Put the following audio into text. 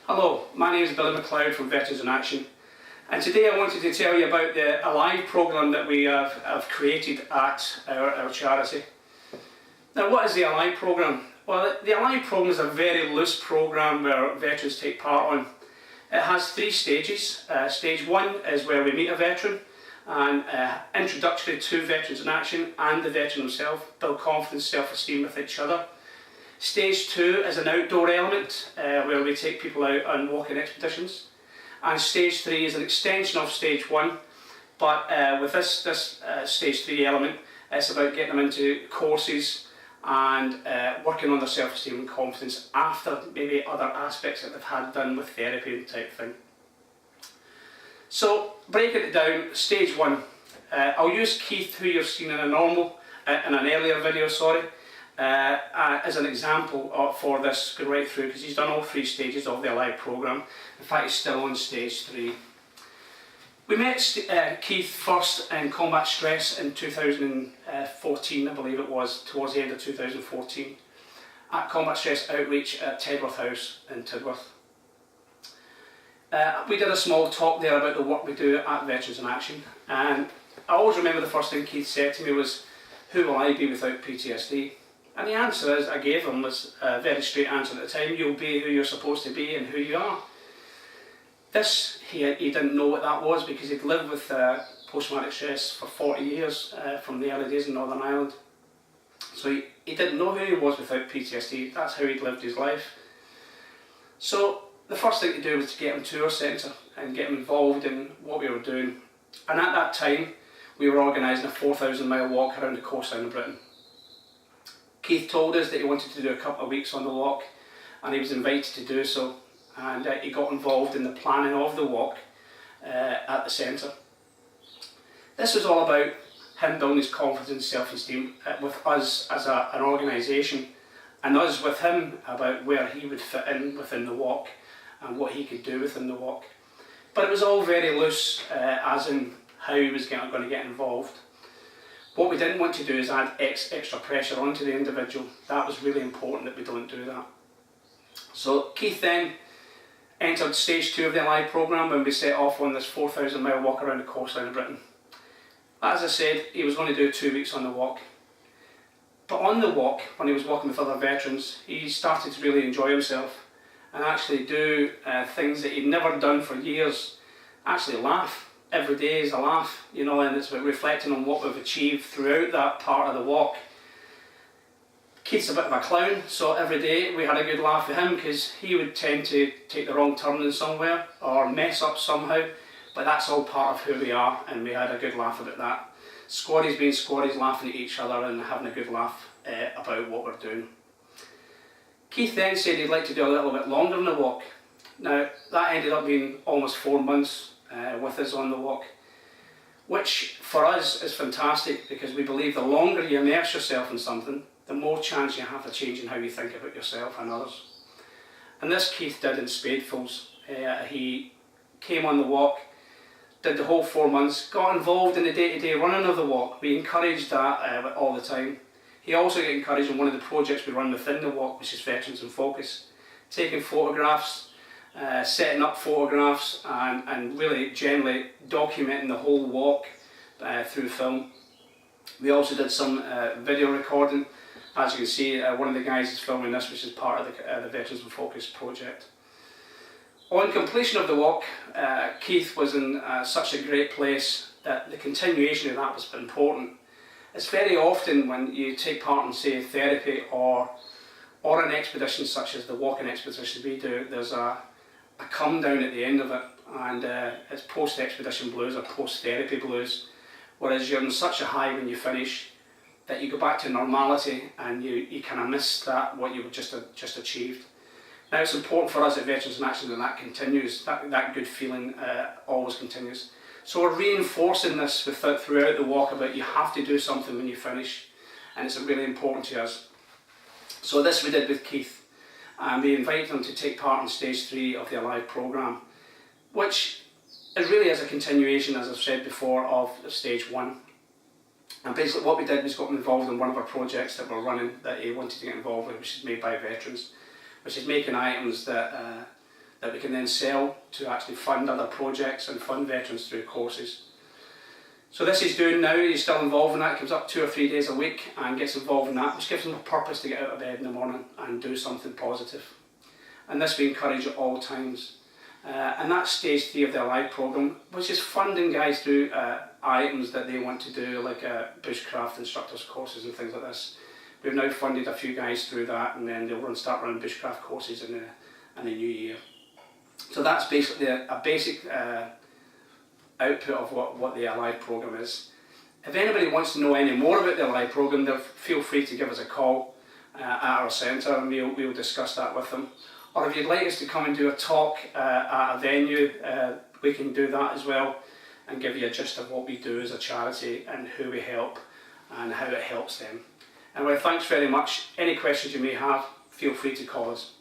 Hello, my name is Billy MacLeod from Veterans in Action, and today I wanted to tell you about the Alive programme that we have created at our charity. Now, what is the Alive programme? Well, the Alive programme is a very loose programme where veterans take part on. It has 3 stages. Stage 1 is where we meet a veteran and introductory to Veterans in Action and the veteran himself, build confidence, self-esteem with each other. Stage 2 is an outdoor element where we take people out on walking expeditions, and stage 3 is an extension of stage 1, but with this stage 3 element, it's about getting them into courses and working on their self-esteem and confidence after maybe other aspects that they've had done with therapy and type thing. So breaking it down, stage 1, I'll use Keith, who you've seen in an earlier video, as an example for this going right through, because he's done all 3 stages of the Alive programme. In fact, he's still on stage 3. We met Keith first in combat stress in 2014, I believe it was, towards the end of 2014, at Combat Stress Outreach at Tedworth House in Tidworth. We did a small talk there about the work we do at Veterans in Action, and I always remember the first thing Keith said to me was, "Who will I be without PTSD?" And the answer I gave him was a very straight answer at the time: you'll be who you're supposed to be and who you are. This, he didn't know what that was, because he'd lived with post-traumatic stress for 40 years from the early days in Northern Ireland. So he didn't know who he was without PTSD. That's how he'd lived his life. So the first thing to do was to get him to our centre and get him involved in what we were doing. And at that time, we were organising a 4,000-mile walk around the coastline of Britain. Keith told us that he wanted to do a couple of weeks on the walk, and he was invited to do so, and he got involved in the planning of the walk at the centre. This was all about him building his confidence and self-esteem with us as an organisation, and us with him about where he would fit in within the walk and what he could do within the walk. But it was all very loose, as in how he was going to get involved. What we didn't want to do is add extra pressure onto the individual. That was really important that we don't do that. So Keith then entered stage 2 of the Alive programme when we set off on this 4,000-mile walk around the coastline of Britain. As I said, he was going to do 2 weeks on the walk. But on the walk, when he was walking with other veterans, he started to really enjoy himself and actually do things that he'd never done for years. Actually laugh. Every day is a laugh, you know, and it's about reflecting on what we've achieved throughout that part of the walk. Keith's a bit of a clown, so every day we had a good laugh with him, because he would tend to take the wrong turn in somewhere or mess up somehow, but that's all part of who we are, and we had a good laugh about that. Squaddies being squaddies, laughing at each other and having a good laugh about what we're doing. Keith then said he'd like to do a little bit longer on the walk. Now, that ended up being almost 4 months with us on the walk, which for us is fantastic, because we believe the longer you immerse yourself in something, the more chance you have of changing how you think about yourself and others. And this Keith did in spadefuls. He came on the walk, did the whole 4 months, got involved in the day-to-day running of the walk. We encouraged that all the time. He also got encouraged in one of the projects we run within the walk, which is Veterans in Focus, taking photographs, setting up photographs, and really generally documenting the whole walk through film. We also did some video recording. As you can see, one of the guys is filming this, which is part of the Veterans in Focus project. On completion of the walk, Keith was in such a great place that the continuation of that was important. It's very often when you take part in, say, therapy or an expedition such as the walking expedition we do, there's a come down at the end of it, and it's post-expedition blues or post-therapy blues, whereas you're in such a high when you finish that you go back to normality and you kind of miss that, what you've just achieved. Now, it's important for us at Veterans in Action that continues, that good feeling always continues. So we're reinforcing this throughout the walk about you have to do something when you finish, and it's really important to us. So this we did with Keith, and we invited him to take part in stage 3 of the Alive programme, which is really as a continuation, as I've said before, of stage 1. And basically what we did was got him involved in one of our projects that we're running that he wanted to get involved with, which is made by veterans, which is making items that that we can then sell to actually fund other projects and fund veterans through courses. So this he's doing now, he's still involved in that. He comes up 2 or 3 days a week and gets involved in that, which gives him a purpose to get out of bed in the morning and do something positive. And this we encourage at all times. And that's stage 3 of the Allied programme, which is funding guys through items that they want to do, like bushcraft instructors courses and things like this. We've now funded a few guys through that, and then they'll start running bushcraft courses in the new year. So that's basically a basic output of what the Allied programme is. If anybody wants to know any more about the Allied programme, then feel free to give us a call at our centre, and we'll discuss that with them. Or if you'd like us to come and do a talk at a venue, we can do that as well and give you a gist of what we do as a charity and who we help and how it helps them. Anyway, thanks very much. Any questions you may have, feel free to call us.